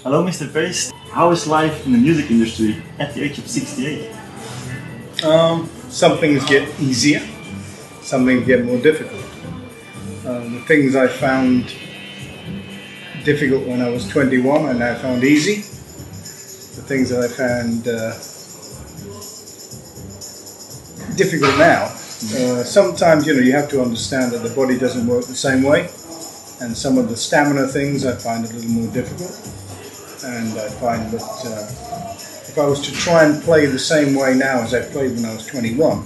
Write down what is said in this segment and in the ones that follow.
Hello, Mr. Paice. How is life in the music industry at the age of 68? Some things get easier, some things get more difficult. The things I found difficult when I was 21, I now found easy. The things that I found difficult now, sometimes you have to understand that the body doesn't work the same way, and some of the stamina things I find a little more difficult. And I find that if I was to try and play the same way now as I played when I was 21,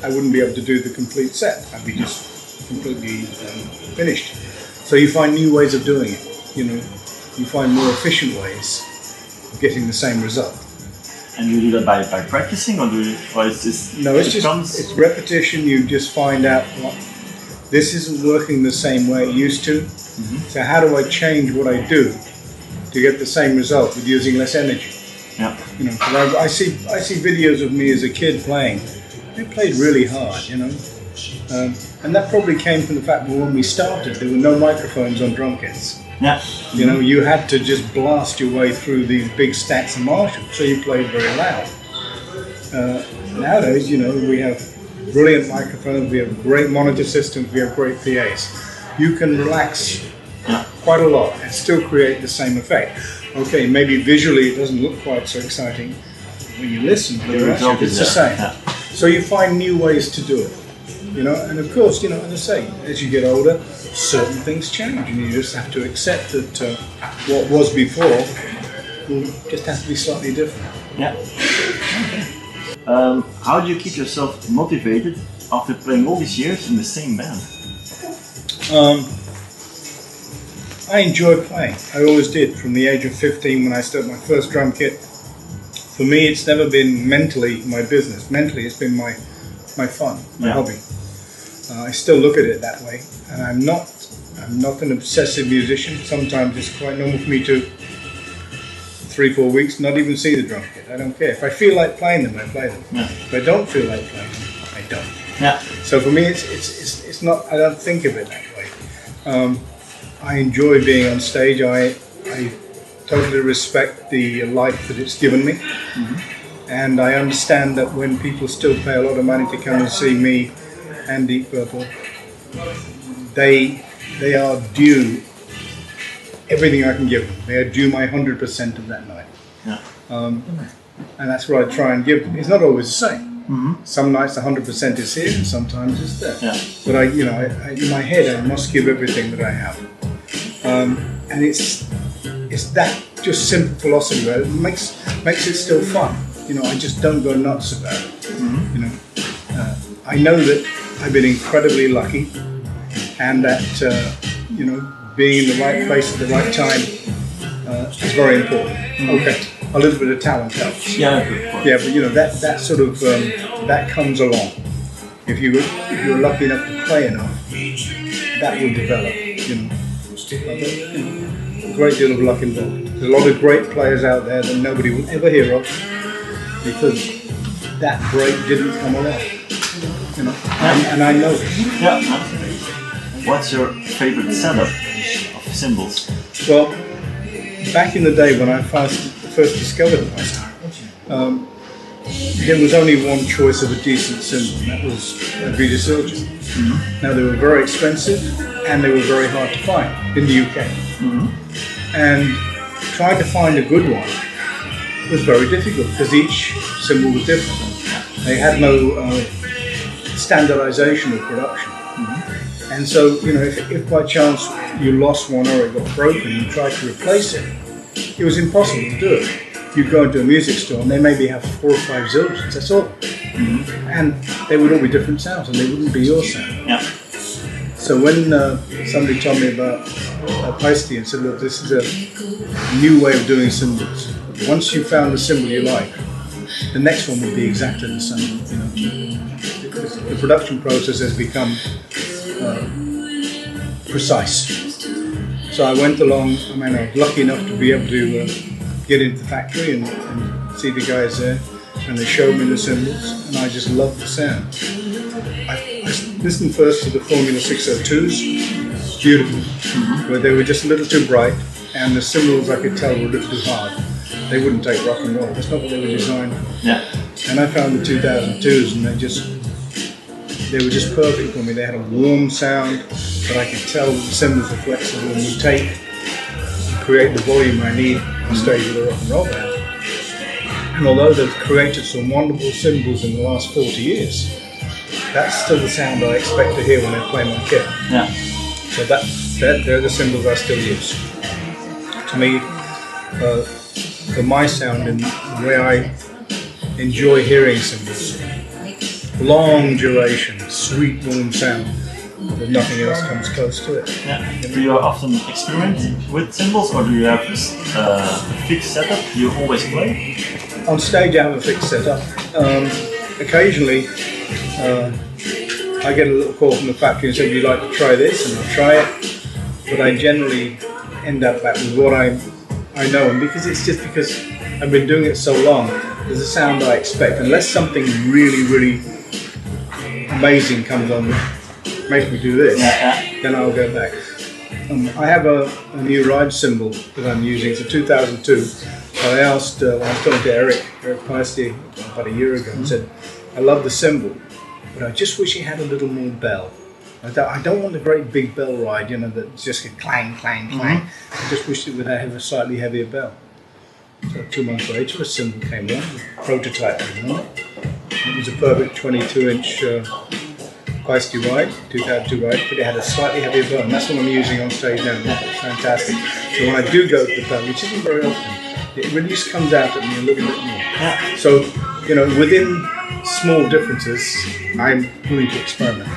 I wouldn't be able to do the complete set. I'd be just completely finished. So you find new ways of doing it. You find more efficient ways of getting the same result. And you do that by practicing, or it's just... No, it's repetition. You just find out what this isn't working the same way it used to. Mm-hmm. So how do I change what I do to get the same result with using less energy? Yeah. I see videos of me as a kid playing. I played really hard, and that probably came from the fact that when we started, there were no microphones on drum kits. Yeah. You had to just blast your way through these big stacks of Marshalls, so you played very loud. Nowadays, we have brilliant microphones, we have great monitor systems, we have great PAs. You can relax quite a lot and still create the same effect. Okay, maybe visually it doesn't look quite so exciting when you listen, but it's the same. Yeah. So you find new ways to do it, and of course, as I say, as you get older, certain things change, and you just have to accept that what was before will just have to be slightly different. Yeah. Okay. How do you keep yourself motivated after playing all these years in the same band? I enjoy playing. I always did. From the age of 15 when I started my first drum kit. For me, it's never been mentally my business. Mentally, it's been my fun, my hobby. I still look at it that way. And I'm not an obsessive musician. Sometimes it's quite normal for me to 3-4 weeks not even see the drum kit. I don't care. If I feel like playing them, I play them. Yeah. If I don't feel like playing them, I don't. Yeah. So for me, it's not. I don't think of it that way. I enjoy being on stage. I totally respect the life that it's given me. Mm-hmm. And I understand that when people still pay a lot of money to come and see me and Deep Purple, they are due everything I can give them. They are due my 100% of that night. Yeah. And that's what I try and give them. It's not always the same. Mm-hmm. Some nights 100% is here, and sometimes it's there. Yeah. But I, in my head, I must give everything that I have. And it's that just simple philosophy that makes it still fun. I just don't go nuts about it. Mm-hmm. I know that I've been incredibly lucky, and that being in the right place at the right time is very important. Mm-hmm. Okay, a little bit of talent helps. Yeah, but that sort of that comes along. If you're lucky enough to play enough, that will develop. A great deal of luck involved. There's a lot of great players out there that nobody will ever hear of because that break didn't come along. And I know this. Yeah. What's your favorite setup of cymbals? Well, back in the day when I first discovered them, there was only one choice of a decent cymbal, and that was a Vita Silja. Mm-hmm. Now they were very expensive and they were very hard to find in the UK. Mm-hmm. And trying to find a good one was very difficult because each cymbal was different. They had no standardization of production. Mm-hmm. And so, if by chance you lost one or it got broken and you tried to replace it, it was impossible to do it. You'd go into a music store and they maybe have 4 or 5 Zildjians, that's all. Mm-hmm. And they would all be different sounds and they wouldn't be your sound. Yeah. So when somebody told me about Paice and said, look, this is a new way of doing cymbals. Once you found the cymbal you like, the next one would be exactly the same. The production process has become precise. So I went along, I was lucky enough to be able to get into the factory and see the guys there, and they showed me the cymbals, and I just loved the sound. I listened first to the Formula 602s, beautiful, where they were just a little too bright, and the cymbals I could tell were a little too hard. They wouldn't take rock and roll. That's not what they were designed for. Yeah. And I found the 2002s, and they were just perfect for me. They had a warm sound, but I could tell that the cymbals were flexible and would create the volume I need on stage with a rock and roll band. And although they've created some wonderful cymbals in the last 40 years, that's still the sound I expect to hear when I play my kit. Yeah. So they're the cymbals I still use. To me, for my sound and the way I enjoy hearing cymbals, long duration, sweet, warm sound, but nothing else comes close to it. Yeah. Do you often experiment with cymbals, or do you have a fixed setup you always play? On stage I have a fixed setup. Occasionally I get a little call from the factory and say, would you like to try this? And I'll try it. But I generally end up back with what I know. And because I've been doing it so long, there's a sound I expect. Unless something really, really amazing comes on, makes me do this, then I'll go back. I have a new ride cymbal that I'm using. It's a 2002. I asked, when I was talking to Ian Paice July about a year ago, and said, I love the cymbal, but I just wish it had a little more bell. I don't want the great big bell ride, that just get clang, clang, clang. I just wish it would have a slightly heavier bell. So 2 months later, a cymbal came along, a prototype came along. It was a perfect 22-inch Paice July, 2002 ride, but it had a slightly heavier bell, and that's what I'm using on stage now. It's fantastic. So when I do go to the bell, which isn't very often, it really just comes out at me a little bit more. Yeah. So, within small differences, I'm willing to experiment.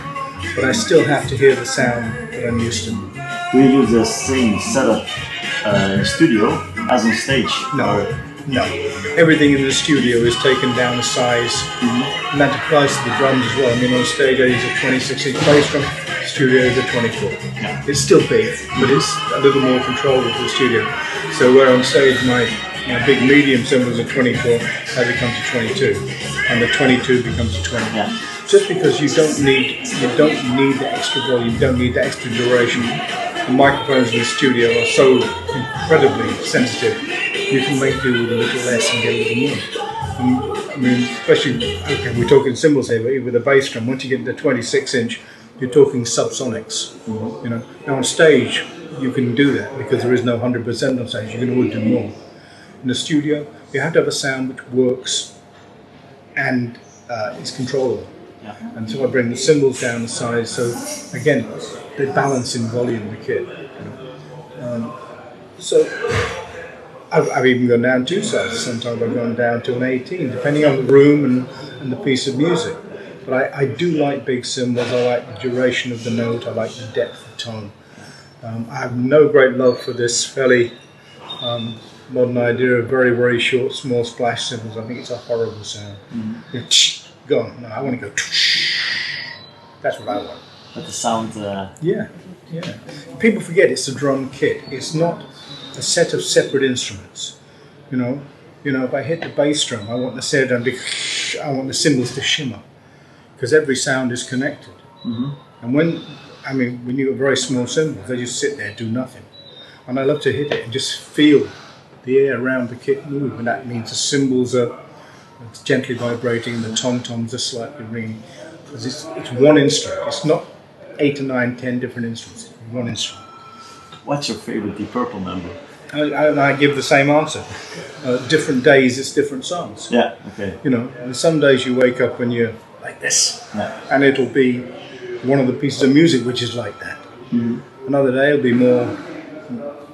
But I still have to hear the sound that I'm used to. Do you use the same setup in the studio as on stage? No. Everything in the studio is taken down a size, and that applies to the drums as well. I mean, on stage I use a 26-inch bass drum, studio is a 24. Yeah. It's still big, but it's a little more controllable for the studio. So where on stage my big medium cymbals are 24, that becomes a 22, and the 22 becomes a 20. Yeah. Just because you don't need the extra volume, you don't need the extra duration. The microphones in the studio are so incredibly sensitive, you can make do with a little less and get a little more. I mean, especially, we're talking cymbals here, but with a bass drum, once you get to the 26-inch, you're talking subsonics. Now on stage, you can do that because there is no 100% on stage. You can always do more. In the studio, you have to have a sound which works and is controllable. Yeah. And so I bring the cymbals down the size, so again, they balance in volume the kit. So I've even gone down 2 sizes. Sometimes I've gone down to an 18, depending on the room and the piece of music. But I do like big cymbals. I like the duration of the note. I like the depth of tone. I have no great love for this fairly modern idea of very, very short, small splash cymbals. I think it's a horrible sound. Gone. No, I want to go. That's what I want. But the sound. Yeah. People forget it's a drum kit. It's not a set of separate instruments. If I hit the bass drum, I want the snare drum I want the cymbals to shimmer, because every sound is connected. And when you have very small cymbals, they just sit there, do nothing. And I love to hit it and just feel the air around the kit move, and that means the cymbals are gently vibrating and the tom-toms are slightly ringing. Because it's one instrument. It's not 8 or 9, 10 different instruments. It's one instrument. What's your favorite Deep Purple member? I give the same answer. Different days, it's different songs. Yeah, okay. And some days you wake up and you're like this, and it'll be one of the pieces of music which is like that. Another day it'll be more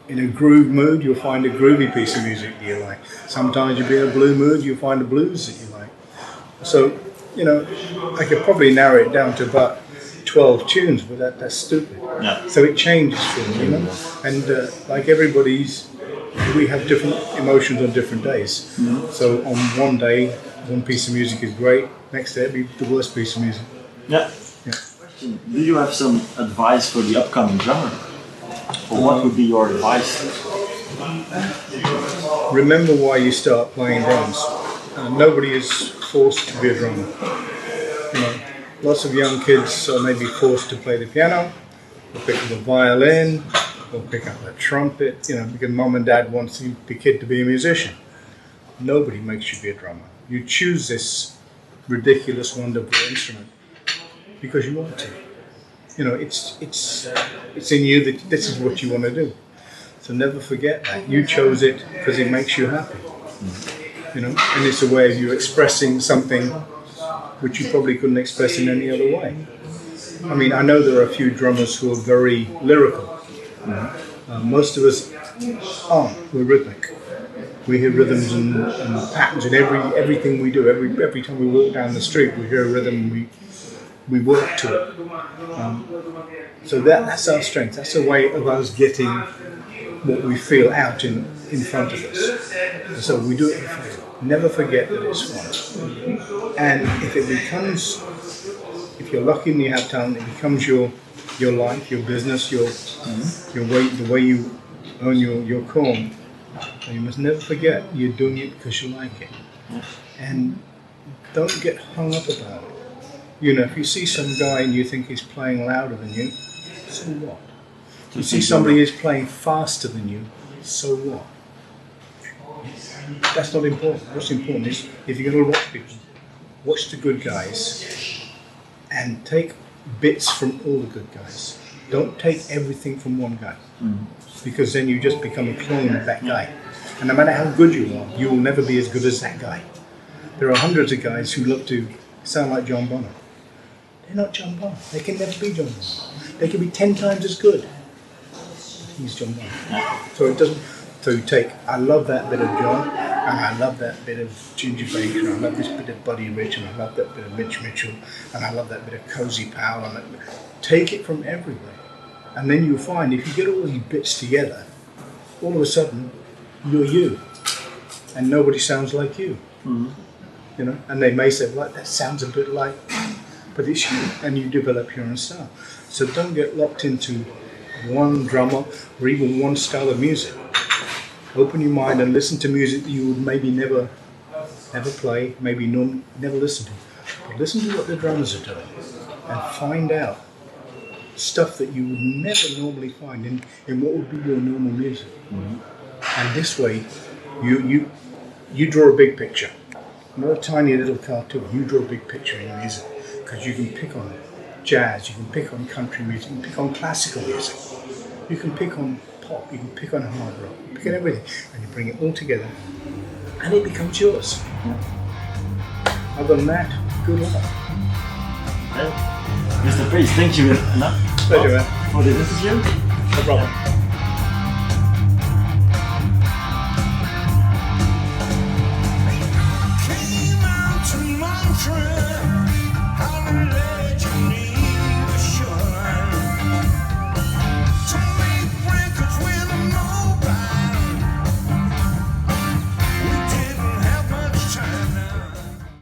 in a groove mood, you'll find a groovy piece of music that you like. Sometimes you'll be in a blue mood, you'll find a blues that you like. So, I could probably narrow it down to about 12 tunes, but that's stupid. Yeah. So it changes for me, And like everybody's, we have different emotions on different days. So on one day, one piece of music is great, next day it'll be the worst piece of music. Yeah. Do you have some advice for the upcoming drummer? Or what would be your advice? Remember why you start playing drums. Nobody is forced to be a drummer. Lots of young kids are maybe forced to play the piano, or pick up the violin, or pick up a trumpet, because mom and dad wants the kid to be a musician. Nobody makes you be a drummer. You choose this ridiculous, wonderful instrument because you want to. It's in you that this is what you want to do. So never forget that. You chose it because it makes you happy. And it's a way of you expressing something which you probably couldn't express in any other way. I mean, I know there are a few drummers who are very lyrical. Most of us aren't. We're rhythmic. We hear rhythms and patterns in everything we do. Every time we walk down the street, we hear a rhythm. We work to it. So that's our strength. That's a way of us getting what we feel out in front of us. And so we do it. Never forget that it's fun. And if you're lucky and you have talent, it becomes your life, your business, the way you earn your corn. And you must never forget you're doing it because you like it. And don't get hung up about it. If you see some guy and you think he's playing louder than you, so what? You see somebody who's playing faster than you, so what? That's not important. What's important is, if you're going to watch people, watch the good guys and take bits from all the good guys. Don't take everything from one guy, because then you just become a clone of that guy. And no matter how good you are, you will never be as good as that guy. There are hundreds of guys who look to sound like John Bonham. They're not John Bonham. They can never be John Bonham. They can be 10 times as good. He's John Bonham. So it doesn't. So you take. I love that bit of John, and I love that bit of Ginger Baker, and I love this bit of Buddy Rich, and I love that bit of Mitch Mitchell, and I love that bit of Cozy Powell. And take it from everywhere, and then you'll find if you get all these bits together, all of a sudden you're you, and nobody sounds like you. And they may say, "Well, that sounds a bit like," but it's you, and you develop your own style. So don't get locked into one drummer or even one style of music. Open your mind and listen to music that you would maybe never play, maybe never listen to. But listen to what the drummers are doing and find out stuff that you would never normally find in what would be your normal music. And this way, you draw a big picture. Not a tiny little cartoon. You draw a big picture in your music because you can pick on jazz, you can pick on country music, you can pick on classical music, you can pick on pop, you can pick on hard rock, you pick on everything, and you bring it all together, and it becomes yours. Other than that, good luck. Mr. Paice, thank you enough Pleasure, man. for the interview. No problem.